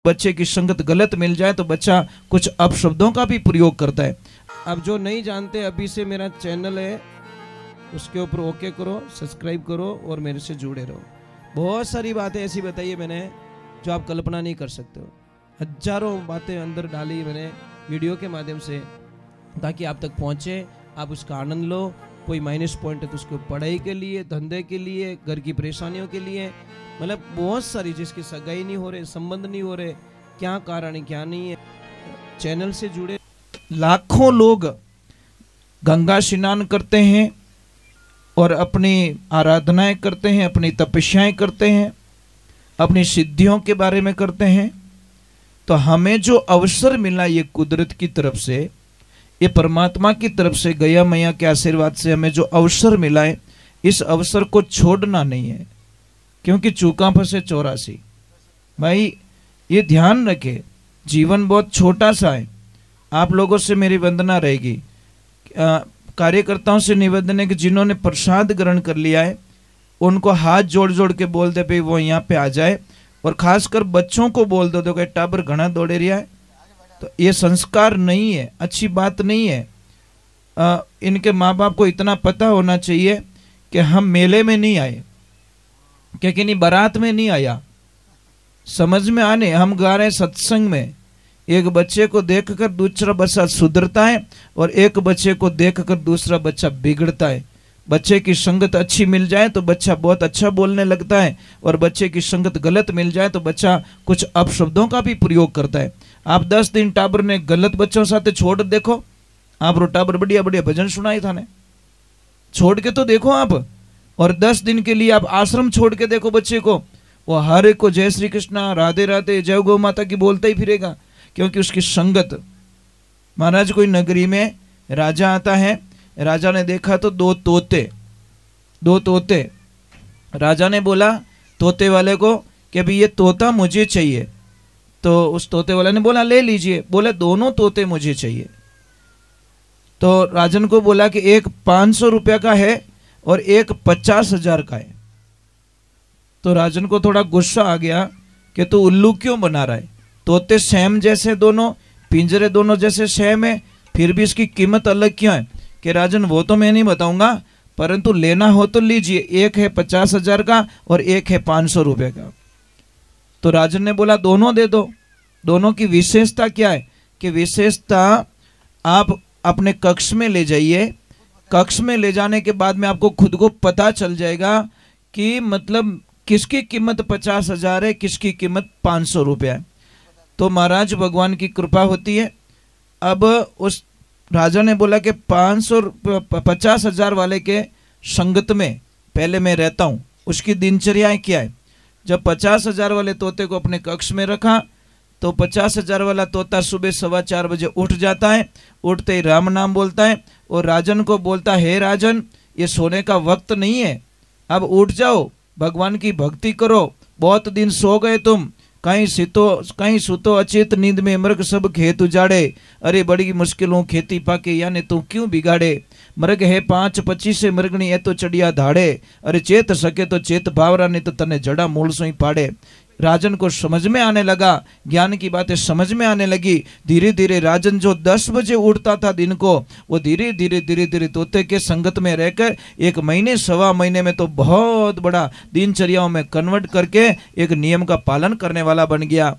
बच्चे की संगत गलत मिल जाए तो बच्चा कुछ अपशब्दों का भी प्रयोग करता है। अब जो नहीं जानते, अभी से मेरा चैनल है उसके ऊपर ओके करो, सब्सक्राइब करो और मेरे से जुड़े रहो। बहुत सारी बातें ऐसी बताई है मैंने जो आप कल्पना नहीं कर सकते हो। हजारों बातें अंदर डाली मैंने वीडियो के माध्यम से, ताकि आप तक पहुंचे, आप उसका आनंद लो। कोई माइनस पॉइंट है तो उसको पढ़ाई के लिए, धंधे के लिए, घर की परेशानियों के लिए, मतलब बहुत सारी, जिसकी सगाई नहीं हो रहे, संबंध नहीं हो रहे, क्या कारण है क्या नहीं है। चैनल से जुड़े लाखों लोग गंगा स्नान करते हैं और अपनी आराधनाएं करते हैं, अपनी तपस्याएं करते हैं, अपनी सिद्धियों के बारे में करते हैं। तो हमें जो अवसर मिला ये कुदरत की तरफ से, ये परमात्मा की तरफ से, गया मैया के आशीर्वाद से हमें जो अवसर मिला है, इस अवसर को छोड़ना नहीं है। क्योंकि चूका फंसे 84। भाई ये ध्यान रखे, जीवन बहुत छोटा सा है। आप लोगों से मेरी वंदना रहेगी, कार्यकर्ताओं से निवेदन है कि जिन्होंने प्रसाद ग्रहण कर लिया है उनको हाथ जोड़ जोड़ के बोल दे भाई वो यहाँ पे आ जाए। और खासकर बच्चों को बोल दो कि टाबर घना दौड़े रिया है, तो ये संस्कार नहीं है, अच्छी बात नहीं है। इनके माँ बाप को इतना पता होना चाहिए कि हम मेले में नहीं आए, कि किन्हीं बारात में नहीं आया, समझ में आने हम गा रहे हैं सत्संग में। एक बच्चे को देखकर दूसरा बच्चा सुधरता है और एक बच्चे को देखकर दूसरा बच्चा बिगड़ता है। बच्चे की संगत अच्छी मिल जाए तो बच्चा बहुत अच्छा बोलने लगता है, और बच्चे की संगत गलत मिल जाए तो बच्चा कुछ अपशब्दों का भी प्रयोग करता है। आप 10 दिन टाबर ने गलत बच्चों साथ छोड़ देखो, आप रो टाबर बढ़िया बढ़िया भजन सुनाई था ने, छोड़ के तो देखो आप। और 10 दिन के लिए आप आश्रम छोड़ के देखो बच्चे को, वो हर एक को जय श्री कृष्णा, राधे राधे, जय गौ माता की बोलता ही फिरेगा, क्योंकि उसकी संगत। महाराज कोई नगरी में राजा आता है, राजा ने देखा तो दो तोते। राजा ने बोला तोते वाले को कि भाई ये तोता मुझे चाहिए। तो उस तोते वाले ने बोला ले लीजिए। बोले दोनों तोते मुझे चाहिए। तो राजन को बोला कि एक 500 रुपया का है और एक 50,000 का है। तो राजन को थोड़ा गुस्सा आ गया कि तू उल्लू क्यों बना रहा है, तोते सेम जैसे दोनों, पिंजरे दोनों जैसे सेम है, फिर भी इसकी कीमत अलग क्यों है। कि राजन वो तो मैं नहीं बताऊंगा, परंतु लेना हो तो लीजिए, एक है 50,000 का और एक है 500 रुपये का। तो राजन ने बोला दोनों दे दो। दोनों की विशेषता क्या है कि विशेषता आप अपने कक्ष में ले जाइए, कक्ष में ले जाने के बाद में आपको खुद को पता चल जाएगा कि मतलब किसकी कीमत 50,000 है, किसकी कीमत 500 रुपया है। तो महाराज भगवान की कृपा होती है। अब उस राजा ने बोला कि 50,000 वाले के संगत में पहले मैं रहता हूँ, उसकी दिनचर्याएं क्या है। जब 50,000 वाले तोते को अपने कक्ष में रखा तो 50,000 वाला तोता सुबह 4:15 बजे उठ जाता है। उठते ही राम नाम बोलता है और राजन को बोलता है, हे राजन ये सोने का वक्त नहीं है, अब उठ जाओ, भगवान की भक्ति करो, बहुत दिन सो गए तुम, कहीं सुतो अचेत नींद में मृग सब खेत उजाड़े, अरे बड़ी मुश्किलों खेती पाके यानी तू क्यों बिगाड़े। मृग है 5:25 से मृगणी है तो चढ़िया धाड़े, अरे चेत सके तो चेत भावरा नहीं तो तने जड़ा मूल सोई पाड़े। राजन को समझ में आने लगा, ज्ञान की बातें समझ में आने लगी। धीरे धीरे राजन जो 10 बजे उठता था दिन को, वो धीरे धीरे तोते के संगत में रहकर 1 महीने 1.25 महीने में तो बहुत बड़ा दिनचर्याओं में कन्वर्ट करके एक नियम का पालन करने वाला बन गया।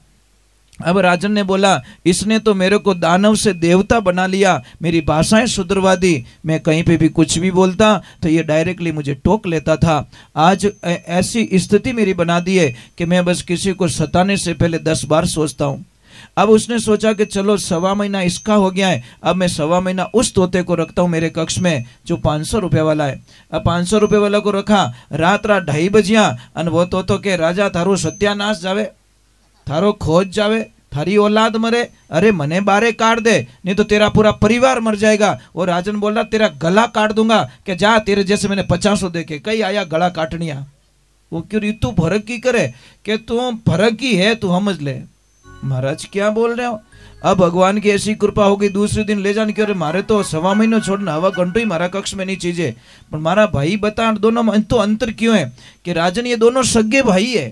अब राजन ने बोला इसने तो मेरे को दानव से देवता बना लिया, मेरी भाषाएं सुधरवा दी, मैं कहीं पे भी कुछ भी बोलता तो ये डायरेक्टली मुझे टोक लेता था। आज ऐसी स्थिति मेरी बना दी है कि मैं बस किसी को सताने से पहले 10 बार सोचता हूँ। अब उसने सोचा कि चलो 1.25 महीना इसका हो गया है, अब मैं 1.25 महीना उस तोते को रखता हूँ मेरे कक्ष में जो 500 रुपये वाला है। अब 500 रुपये वाला को रखा, रात 2:30 बजिया अन वो तोतो के राजा थारो सत्यानाश जावे, थारो खोज जावे, थारी औलाद मरे, अरे मने बारे काट दे नहीं तो तेरा पूरा परिवार मर जाएगा। और राजन बोल रहा तेरा गला काट दूंगा कि जा, तेरे जैसे मैंने 50 देखे, कई आया गला काटनिया। वो क्यों ऋतु फर्क की करे कि तू फर्क ही है, तू समझ ले। महाराज क्या बोल रहे हो। अब भगवान की ऐसी कृपा हो गई, दूसरे दिन ले जाने की, अरे मारे तो 1.25 महीना छोड़ना, हवा घंटों ही मारा कक्ष में नहीं चीजें। पर मारा भाई बता दोनों में तो अंतर क्यों है कि राजन ये दोनों सगे भाई है,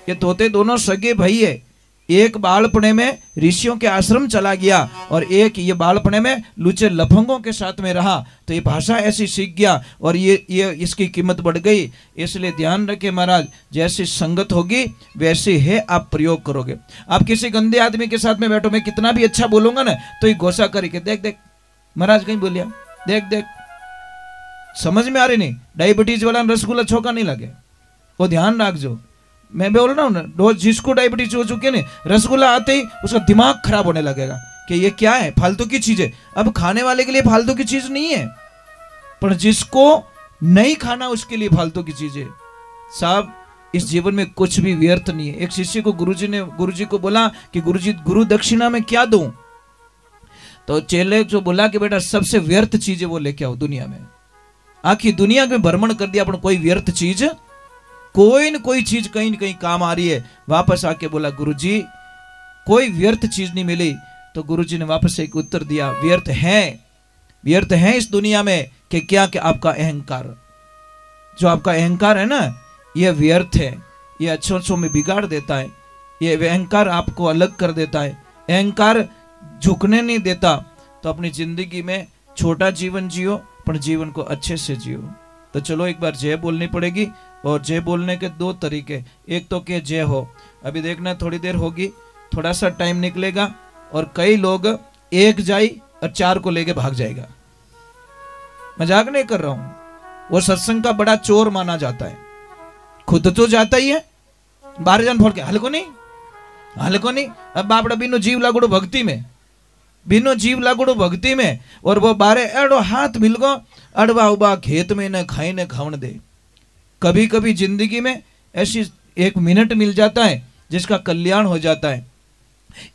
ये तोते दोनों सगे भाई है। एक बालपने में ऋषियों के आश्रम चला गया और एक ये बालपने में लुचे लफंगों के साथ में रहा, तो ये भाषा ऐसी सीख गया और ये इसकी कीमत बढ़ गई। इसलिए ध्यान रखे महाराज, जैसी संगत होगी वैसे है आप प्रयोग करोगे। आप किसी गंदे आदमी के साथ में बैठो, मैं कितना भी अच्छा बोलूंगा ना तो ये गोसा करके देख देख महाराज कहीं बोलिया, देख देख, समझ में आ रही नहीं? डायबिटीज वाला रसगुल्ला छोका नहीं लगे, वो ध्यान रखो। मैं बोल रहा हूँ ना, रोज जिसको डायबिटीज हो चुकी है ना, रसगुल्ला आते ही उसका दिमाग खराब होने लगेगा कि ये क्या है, फालतू की चीज है। अब खाने वाले के लिए फालतू की चीज नहीं है, पर जिसको नहीं खाना उसके लिए फालतू की चीज है। साहब इस जीवन में कुछ भी व्यर्थ नहीं है। एक शिष्य को गुरुजी को बोला कि गुरुजी गुरु दक्षिणा में क्या दूं, तो चेले जो बोला कि बेटा सबसे व्यर्थ चीज है वो लेके आओ दुनिया में। आखिर दुनिया में भ्रमण कर दिया, अपन कोई व्यर्थ चीज, कोई न कोई चीज कहीं न कहीं काम आ रही है। वापस आके बोला गुरुजी कोई व्यर्थ चीज नहीं मिली, तो गुरुजी ने वापस एक उत्तर दिया, व्यर्थ है इस दुनिया में कि क्या कि आपका अहंकार, जो आपका अहंकार है ना, यह व्यर्थ है, यह अच्छों में बिगाड़ देता है, यह अहंकार आपको अलग कर देता है, अहंकार झुकने नहीं देता। तो अपनी जिंदगी में छोटा जीवन जियो, पर जीवन को अच्छे से जियो। तो चलो एक बार जय बोलनी पड़ेगी, और जय बोलने के दो तरीके, एक तो कि जय हो, अभी देखना थोड़ी देर होगी, थोड़ा सा टाइम निकलेगा और कई लोग एक जाई और चार को लेके भाग जाएगा। मजाक नहीं कर रहा हूं, वो सत्संग का बड़ा चोर माना जाता है, खुद तो जाता ही है, बाहर जान फोड़ के हल्को नहीं। अब बापड़ा बिनो जीव लागुड़ो भक्ति में, और वो बारे एड़ो हाथ मिलगो अड़वा उबा खेत में न खाई न खावन दे। कभी कभी जिंदगी में ऐसी एक मिनट मिल जाता है जिसका कल्याण हो जाता है।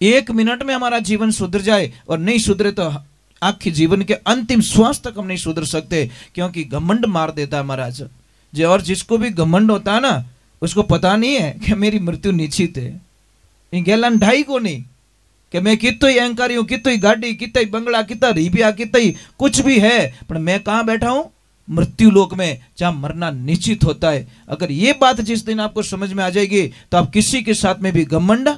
एक मिनट में हमारा जीवन सुधर जाए, और नहीं सुधरे तो आखिर जीवन के अंतिम श्वास तक हम नहीं सुधर सकते, क्योंकि घमंड मार देता है महाराज। और जिसको भी घमंड होता है ना, उसको पता नहीं है कि मेरी मृत्यु निश्चित है। गैलन ढाई को नहीं कि मैं कितो ही अहंकारी हूं, कितो ही गाड़ी, कितना ही बंगला, कितना रिपिया, कितना ही कुछ भी है, पर मैं कहां बैठा हूं? मृत्यु लोक में, जहां मरना निश्चित होता है। अगर ये बात जिस दिन आपको समझ में आ जाएगी, तो आप किसी के साथ में भी घमंड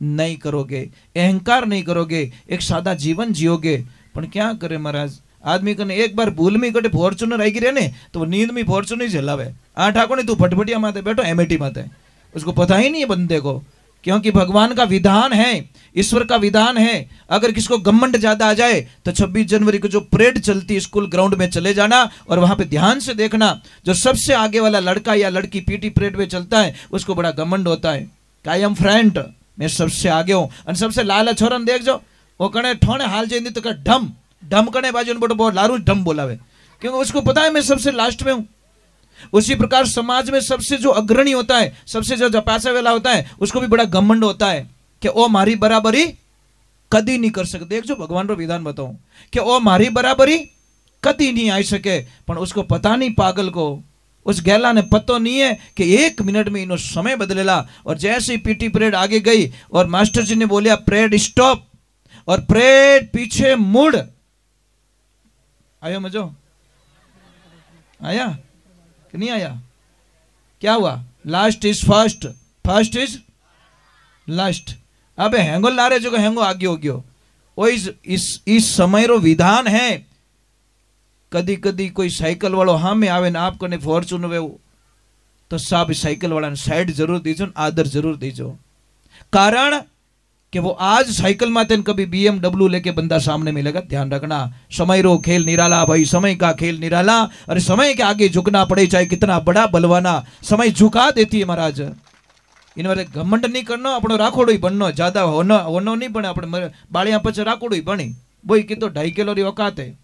नहीं करोगे, अहंकार नहीं करोगे, एक सादा जीवन जियोगे। पर क्या करे महाराज, आदमी कने एक बार भूल में कटे फॉर्चूनर आई गिरे ने, तो वो नींद में फॉर्चूनर जलावे, ठाको नहीं तू फटफटिया माते बैठो, एमएटी माते, उसको पता ही नहीं है बंदे को। क्योंकि भगवान का विधान है, ईश्वर का विधान है, अगर किसको घमंड ज्यादा आ जाए तो 26 जनवरी को जो परेड चलती है स्कूल ग्राउंड में चले जाना, और वहां पे ध्यान से देखना, जो सबसे आगे वाला लड़का या लड़की पीटी परेड में चलता है उसको बड़ा घमंड होता है, आई एम फ्रंट, मैं सबसे आगे हूं। और सबसे लाला छोरन देख जो, वो कने ठोने हाल जाए तो का ढम कने बाजू बोलो लारू ढम बोलावे, क्योंकि उसको पता है मैं सबसे लास्ट में हूं। उसी प्रकार समाज में सबसे जो अग्रणी होता है, सबसे जो पैसा वाला होता है, उसको भी बड़ा घमंड होता है कि ओ मारी बराबरी कदी नहीं कर सकते। देख जो भगवान रो विधान बताऊं कि ओ मारी बराबरी कदी नहीं आई सके, पर उसको पता नहीं, पागल को, उस गैला ने पतो नहीं है कि एक मिनट में इन्हों समय बदलेला। और जैसे ही पीटी परेड आगे गई और मास्टर जी ने बोलिया परेड स्टॉप, और परेड पीछे मुड़, आया मजो, आया कि नहीं आया? क्या हुआ? Last is first, first is last. अब हेंगो लारे जो हेंगो आगे हो गयो, वो इस समय रो विधान है। कदी कदी कोई साइकिल वालों हाँ में आवे ना आपको ने फॉर्चूनर वे, तो साहब साइकिल वाला ने साइड जरूर दीजो, आदर जरूर दीजो, कारण कि वो आज साइकिल माते कभी BMW लेके बंदा सामने मिलेगा। ध्यान रखना, समय रो खेल निराला भाई, समय का खेल निराला। अरे समय के आगे झुकना पड़े, चाहे कितना बड़ा बलवाना, समय झुका देती है महाराज। इन बारे घमंड नहीं करना, अपनो राखोड़ो ही बननो, ज्यादा होनो नहीं बने, अपने बाड़िया पचे राखोड़ो ही बनी, वही की तो 2.5 किलो री औकात है।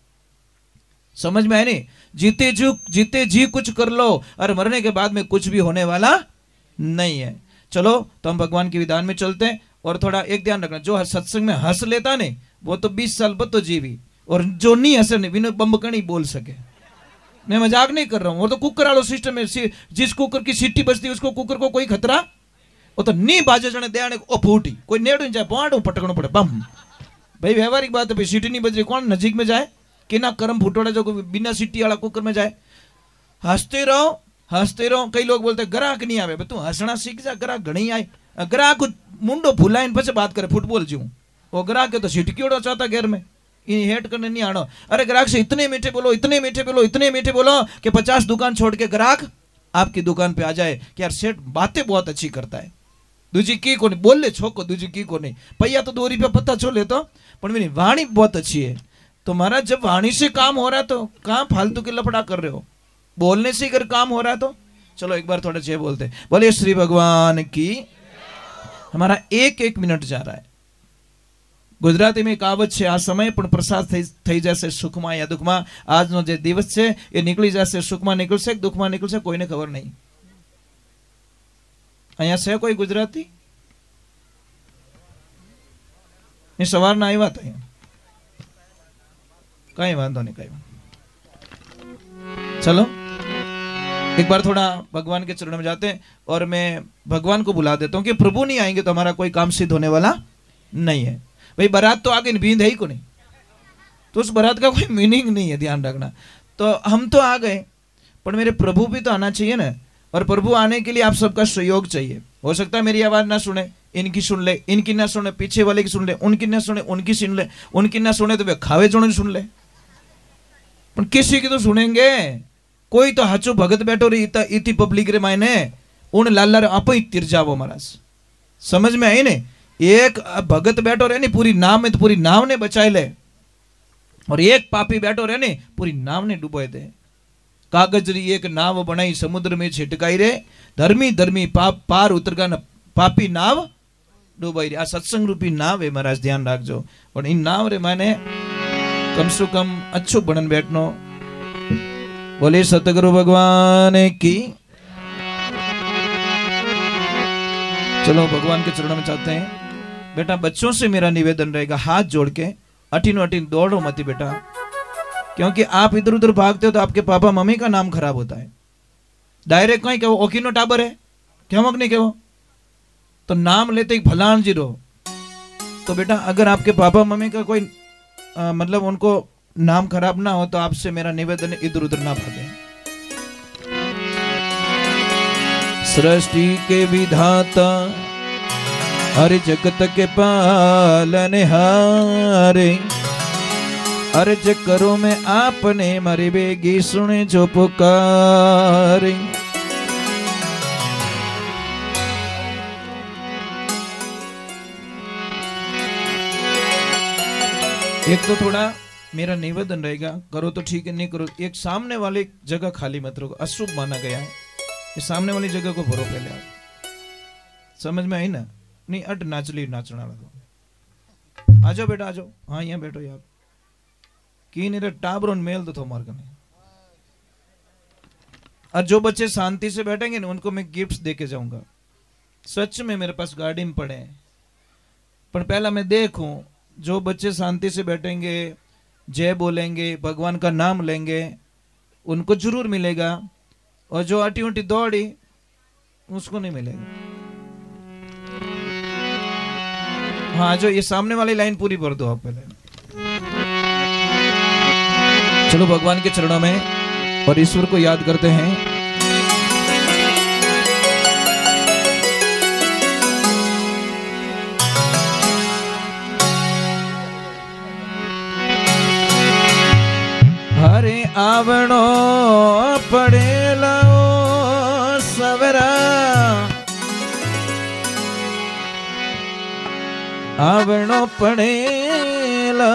समझ में आए नहीं? जीते जी कुछ कर लो, और मरने के बाद में कुछ भी होने वाला नहीं है। चलो तो हम भगवान के विधान में चलते हैं। और थोड़ा एक ध्यान रखना, जो सत्संग में हंस लेता ने वो तो 20 साल बतो जीवी, और जो नहीं हंसे नहीं बिना बम्बकनी बोल सके। मैं मजाक नहीं कर रहा हूं। वो तो कुकर वालों सिस्टम है, जिस कुकर की सीटी बजती उसको कुकर को कोई खतरा, वो तो नहीं बाजे जने दे ओ फूटी, कोई नेड़ू जाए पाड़ू पटकनो पड़े बम। भाई व्यवहारिक बात है, भाई सीटी नहीं बज रही, कौन नजीक में जाए कि ना कर्म फूटोड़ा जो बिना सीटी वाला कुकर में जाए। हंसते रहो। कई लोग बोलते ग्राहक नहीं आवे, तू हंसना सीख जा, ग्राहक घणी आए, ग्राहक मुंडो फुलाइन पछे बात करे फुटबॉल जीव वो ग्राहक के तो छिटकीड़ो चाहता घर में इन हेट करने नहीं आनो। अरे ग्राहक से इतने मीठे बोलो, इतने मीठे बोलो, इतने मीठे बोलो कि 50 दुकान छोड़ के ग्राहक आपकी दुकान पे आ जाए कि यार सेठ बातें बहुत अच्छी करता है। दूजी की को नहीं बोल ले छोको, दूजी की को नहीं पैया तो 2 रुपया पता चो ले तो पर मेरी वाणी बहुत अच्छी है। तो महाराज जब वाणी से काम हो रहा है तो कहाँ फालतू के लफड़ा कर रहे हो, बोलने से अगर काम हो रहा है तो चलो एक बार थोड़ा जय बोलते। बोलिए श्री भगवान की। हमारा 1 मिनट जा रहा है। गुजराती में कहावत है आ समय पण प्रसाद थई जैसे सुखमा या दुखमा। आज नो जे दिवस है ये निकली जैसे सुखमा निकलશે दुखमा निकलશે कोई ने खबर नहीं। अहिया से कोई गुजराती ने सवार ना आया था कई वांधो नहीं कई। चलो एक बार थोड़ा भगवान के चरणों में जाते हैं और मैं भगवान को बुला देता हूं कि प्रभु नहीं आएंगे तो हमारा कोई काम सिद्ध होने वाला नहीं है। भाई बारात तो आगे बींद है ही को नहीं तो उस बारात का कोई मीनिंग नहीं है, ध्यान रखना। तो हम तो आ गए पर मेरे प्रभु भी तो आना चाहिए ना, और प्रभु आने के लिए आप सबका सहयोग चाहिए। हो सकता है मेरी आवाज ना सुने, इनकी सुन ले, इनकी ना सुने, पीछे वाले की सुन ले, उनकी ना सुने, उनकी सुन ले, उनकी ना सुने तो वे खावे जोड़े सुन ले, पर किसी की तो सुनेंगे। कोई तो हाचो भगत बैठो रे इति पब्लिक रे मायने उन लाला रे आप ही तिर जावो महाराज। समझ में आई ने? एक भगत बैठो रहे नी पूरी नाव में तो पूरी नाव ने बचाए ले, और एक पापी बैठो रहे नी पूरी नाव ने डुबोए दे। कागज री एक नाव बनाई समुद्र में छिटकाई रे, धर्मी धर्मी पाप पार उतर गा न पापी नाव डुबाई रे। आ सत्संग रूपी नाव है महाराज, ध्यान रखजो। और इन नाव रे माने कम से कम अच्छो बनन बैठनो। बोले सतगुरु भगवान की। चलो भगवान के चरणों में चाहते हैं। बेटा बच्चों से मेरा निवेदन रहेगा, हाथ जोड़ के अटीनो अटीन दौड़ो मत बेटा, क्योंकि आप इधर उधर भागते हो तो आपके पापा मम्मी का नाम खराब होता है। डायरेक्ट कहीं कहो ओकिनो टाबर है क्या मक नहीं कहो तो नाम लेते ही भलान जी रहो। तो बेटा अगर आपके पापा मम्मी का कोई मतलब उनको नाम खराब ना हो तो आपसे मेरा निवेदन है इधर उधर ना भागे। सृष्टि के विधाता हर जगत के पालने हारे, अर्ज करो मैं आपने मारी बेगी सुने जो पुकारे। एक तो थोड़ा मेरा निवेदन रहेगा, करो तो ठीक है, नहीं करो एक सामने वाली जगह खाली मत रखो, अशुभ माना गया है। ये सामने वाली जगह को भरो पहले आप। समझ में आई ना? नहीं अट नाचली नाचना लगो। आ जाओ बेटा आ जाओ। हाँ यहाँ बैठो यार की नहीं टाबर मेल तो मार करने। और जो बच्चे शांति से बैठेंगे ना उनको मैं गिफ्ट्स दे के जाऊंगा। सच में मेरे पास गाड़ी में पड़े हैं, पर पहला मैं देखूं जो बच्चे शांति से बैठेंगे, जय बोलेंगे, भगवान का नाम लेंगे, उनको जरूर मिलेगा, और जो अटी उटी दौड़ी उसको नहीं मिलेगा। हाँ जो ये सामने वाली लाइन पूरी भर दो आप पहले। चलो भगवान के चरणों में और ईश्वर को याद करते हैं। हरे आवणो पड़ेला सवरा, आवणो पड़ेला।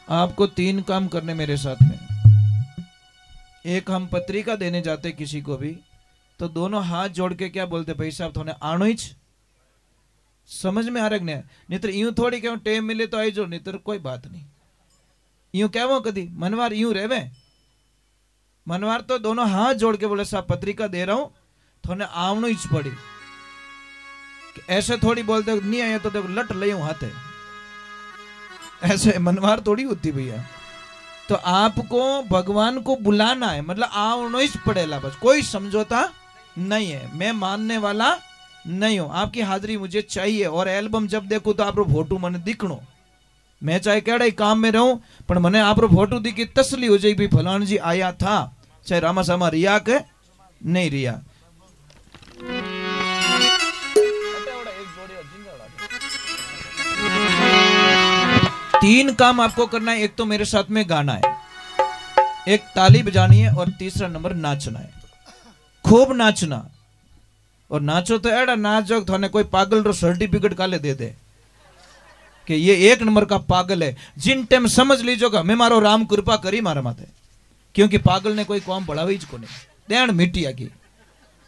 आपको 3 काम करने मेरे साथ में। एक हम पत्रिका देने जाते किसी को भी तो दोनों हाथ जोड़ के क्या बोलते, भाई साहब थोने आणो ही। समझ में आ रहा है? नहीं तो यूं थोड़ी क्यों टेम मिले तो आई जो, नहीं तो कोई बात नहीं। यूं क्या वो कदी मनवार यूं रहे। मनवार तो दोनों हाथ जोड़ के बोले साहब पत्रिका दे रहा हूं थोने आवनो ही पड़ी। ऐसे थोड़ी बोलते नहीं आया तो देखो लट ले हाथ है, ऐसे मनवार थोड़ी होती भैया। तो आपको भगवान को बुलाना है, मतलब आवनो ही पड़ेला, बस कोई समझौता नहीं है। मैं मानने वाला नहीं हूं, आपकी हाजिरी मुझे चाहिए। और एल्बम जब देखूं तो आप फोटो मने दिखणो, मैं चाहे केड़ा काम में रहूं पर मने आप फोटो दिखी तसली हो जाए भी फलान जी आया था। चाहे रामा सामा रिया के नहीं रिया। तीन काम आपको करना है। एक तो मेरे साथ में गाना है, एक ताली बजानी है, और तीसरा नंबर नाचना है। खूब नाचना, और नाचो तो एड़ा नाचो थाने कोई पागल रो सर्टिफिकेट काले दे दे कि ये 1 नंबर का पागल है। जिन टाइम समझ लीजोगा मैं मारो राम कृपा करी मारा माथे, क्योंकि पागल ने कोई काम बढ़ावी ज कोनी। डेढ़ मिट्टिया की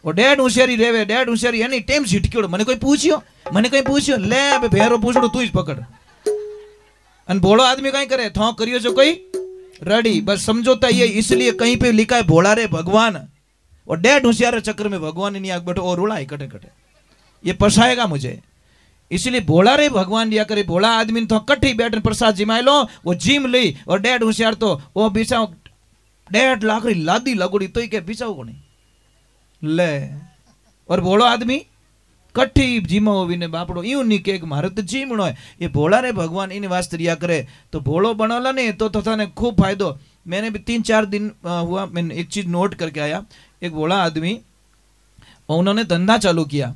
और डेढ़ होशियारी रेवे, डेढ़ होशियारी एनी टाइम झिटक्योड़। मैंने कोई पूछियो ले अबे भेरो पूछड़ो तू ही पकड़। अन भोड़ो आदमी कहीं करे थो करियो जो कोई रेडी, बस समझोता ये इसलिए कहीं पे लिखा है भोला रे भगवान, और डेढ़ होशियार चक्कर में भगवान नहीं आग बैठो और रोड़ा कटे कटे, ये पसाएगा मुझे। इसलिए भोला रे भगवान दिया करे। भोला आदमी तो कट्ठी बैठ प्रसाद जिमाय लो, वो जिम ली, और डेढ़ होशियार तो वो बिछाओ 1.5 लाख री लादी लगोड़ी तो ही के बिछाओ को नहीं ले। और भोलो आदमी कट्ठी जीमो ने बापड़ो यूं नहीं के मारे तो जीमणो है। ये भोला रे भगवान इन वास्ते रिया करे तो भोलो बनोला नहीं तो थाने खूब फायदो। मैंने भी 3-4 दिन हुआ, मैंने एक चीज नोट करके आया। एक भोला आदमी, उन्होंने धंधा चालू किया,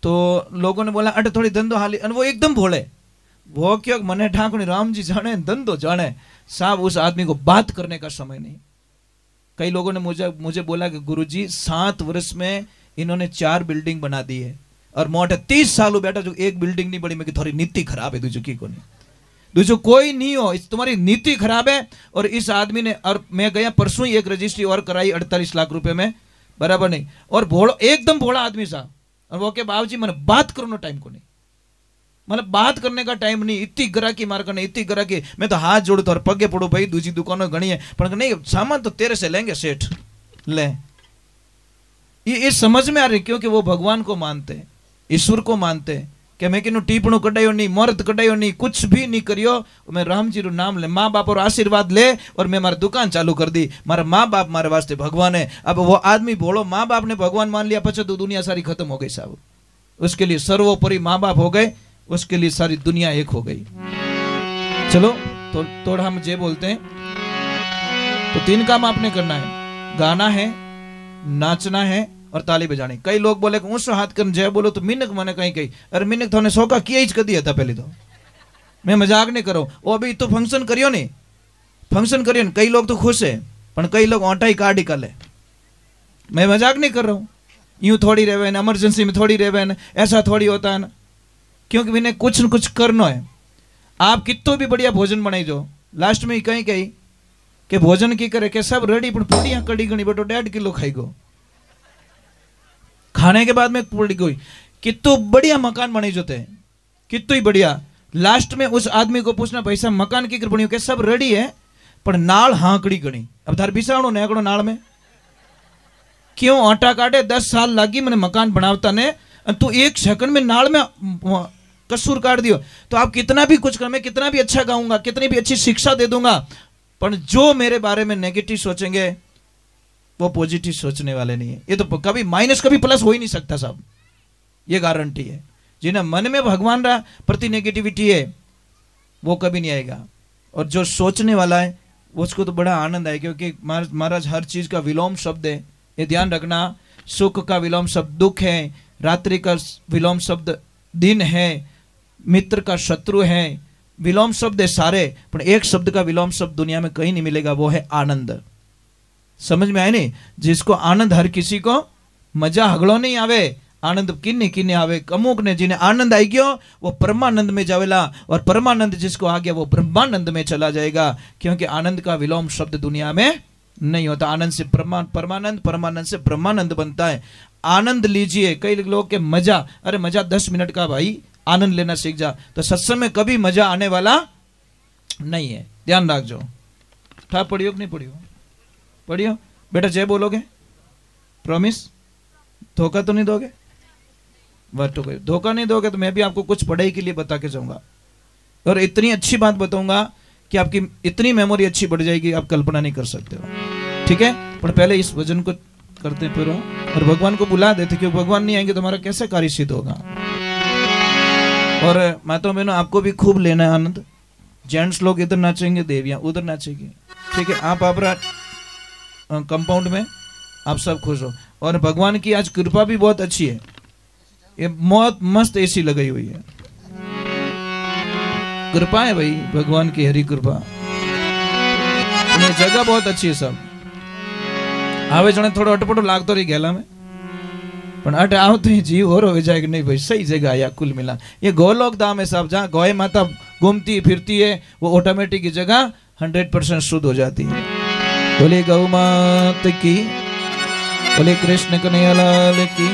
तो लोगों ने बोला अटे थोड़ी धंधो हाली, और वो एकदम भोले। वो क्यों मने ठाकुर राम जी जाने धंधो जाने साहब, उस आदमी को बात करने का समय नहीं। कई लोगों ने मुझे बोला कि गुरुजी 7 वर्ष में इन्होंने 4 बिल्डिंग बना दी है, और मोटे 30 साल बैठा जो एक बिल्डिंग नहीं बनी। मैं थोड़ी नीति खराब है, दूसरी को नहीं, दूसरो कोई नहीं हो, इस तुम्हारी नीति खराब है। और इस आदमी ने, और मैं गया परसों ही एक रजिस्ट्री और कराई 48 लाख रुपए में, बराबर नहीं। और भोड़ो एकदम भोला आदमी साहब, और वो के बाबूजी मैंने बात करो टाइम को नहीं, मतलब बात करने का टाइम नहीं। इतनी ग्राहकी मार करने, इतनी ग्राहकी, मैं तो हाथ जोड़ू तो और पगे पड़ो भाई, दूसरी दुकानों गणी है पर नहीं, सामान तो तेरे से लेंगे सेठ ले। ये समझ में आ रही, क्योंकि वो भगवान को मानते, ईश्वर को मानते कि मैं किन्हू टीपणो कटायो नहीं, मोहरत कटायो नहीं, कुछ भी नहीं करियो, मैं राम जी रू नाम ले, माँ बाप और आशीर्वाद ले, और मैं मारी दुकान चालू कर दी। मारा माँ बाप मारे वास्ते भगवान है। अब वो आदमी भोलो माँ बाप ने भगवान मान लिया, पछे तो दुनिया सारी खत्म हो गई साहब। उसके लिए सर्वोपरि माँ बाप हो गए, उसके लिए सारी दुनिया एक हो गई। चलो तो थोड़ा हम जे बोलते हैं, तो 3 काम आपने करना है, गाना है, नाचना है, और ताली बजानी। कई लोग बोले ऊंचो हाथ कर जय बोलो तो मिनक मैंने कहीं कही, अरे मिनक थोने सौका किया ही कदी था पहले तो, मैं मजाक नहीं करो। वो अभी तो फंक्शन करियो नहीं, फंक्शन करियो नहीं, कई लोग तो खुश है, पर कई लोग ऑटा ही काट निकाले। मैं मजाक नहीं कर रहा हूँ, यूं थोड़ी रहे, इमरजेंसी में थोड़ी रहे, ऐसा थोड़ी होता है ना, क्योंकि मैंने कुछ न कुछ करना है। आप कितो भी बढ़िया भोजन बनाई जो, लास्ट में कहीं कही कि भोजन की करे कि सब रेडी, पर पूड़ियां कड़ी गणी बेटो 1.5 किलो खाई गो, खाने के बाद में पूरी गई। कितो बढ़िया मकान बने जोते, कितो ही बढ़िया। लास्ट में उस आदमी को पूछना भाई साहब मकान की बनी हो, सब रेडी है पर नाल हाकड़ी गणी, अब थार बिसावणो नेकड़ो नाल में क्यों आटा काटे, 10 साल लागी मैंने मकान बनावता ने, तू 1 सेकंड में नाल में कसूर काट दियो। तो आप कितना भी कुछ कर, मैं कितना भी अच्छा गाऊंगा, कितनी भी अच्छी शिक्षा दे दूंगा, पर जो मेरे बारे में नेगेटिव सोचेंगे वो पॉजिटिव सोचने वाले नहीं है। ये तो कभी माइनस कभी प्लस हो ही नहीं सकता साहब, ये गारंटी है। जिन्हें मन में भगवान रहा प्रति नेगेटिविटी है वो कभी नहीं आएगा, और जो सोचने वाला है उसको तो बड़ा आनंद आए, क्योंकि महाराज हर चीज का विलोम शब्द है, ये ध्यान रखना। सुख का विलोम शब्द दुख है, रात्रि का विलोम शब्द दिन है, मित्र का शत्रु है, विलोम शब्द है सारे, पर एक शब्द का विलोम शब्द दुनिया में कहीं नहीं मिलेगा, वो है आनंद। समझ में आए नहीं? जिसको आनंद, हर किसी को मजा हगड़ो नहीं आवे, आनंद किन्ने किन्ने आवे, अमुक ने जिन्हें आनंद आई गयो वो परमानंद में जावेला, और परमानंद जिसको आ गया वो ब्रह्मानंद में चला जाएगा, क्योंकि आनंद का विलोम शब्द दुनिया में नहीं होता। आनंद से परमानंद, परमानंद से ब्रह्मानंद बनता है। आनंद लीजिए। कई लोग के मजा, अरे मजा 10 मिनट का भाई, आनंद लेना सीख जा, तो सत्संग में कभी मजा आने वाला नहीं है, ध्यान रख जो। ठा पढ़ियो कि नहीं पढ़ियो? पढ़ियो बेटा, जय बोलोगे? प्रॉमिस? धोखा तो नहीं दोगे? बात तो धोखा नहीं दोगे तो मैं भी आपको कुछ पढ़ाई के लिए बता के जाऊंगा, और इतनी अच्छी बात बताऊंगा कि आपकी इतनी मेमोरी अच्छी बढ़ जाएगी, आप कल्पना नहीं कर सकते हो। ठीक है, पर पहले इस भजन को करते फिर, और भगवान को बुला देते, क्योंकि भगवान नहीं आएंगे तो हमारा कैसे कार्य सिद्ध होगा। और माता बहनों, आपको भी खूब लेना है आनंद। जेंट्स लोग इधर नाचेंगे, देवियां उधर नाचेंगी। ठीक है, आप कंपाउंड में, आप सब खुश हो। और भगवान की आज कृपा भी बहुत अच्छी है, ये बहुत मस्त एसी लगाई हुई है, कृपा है भाई भगवान की, हरी कृपा। ये जगह बहुत अच्छी है सब। आवे जने थोड़ो अटपटो लागतो रही गेला में, पण अट आओ तो ये जीव और हो जाए कि नहीं भाई सही जगह या कुल मिला। ये गोलोक धाम है साहब, जहाँ गौ माता घूमती फिरती है वो ऑटोमेटिक की जगह 100% शुद्ध हो जाती है। बोले गौ माता की, बोले कृष्ण कन्हैया लाल की।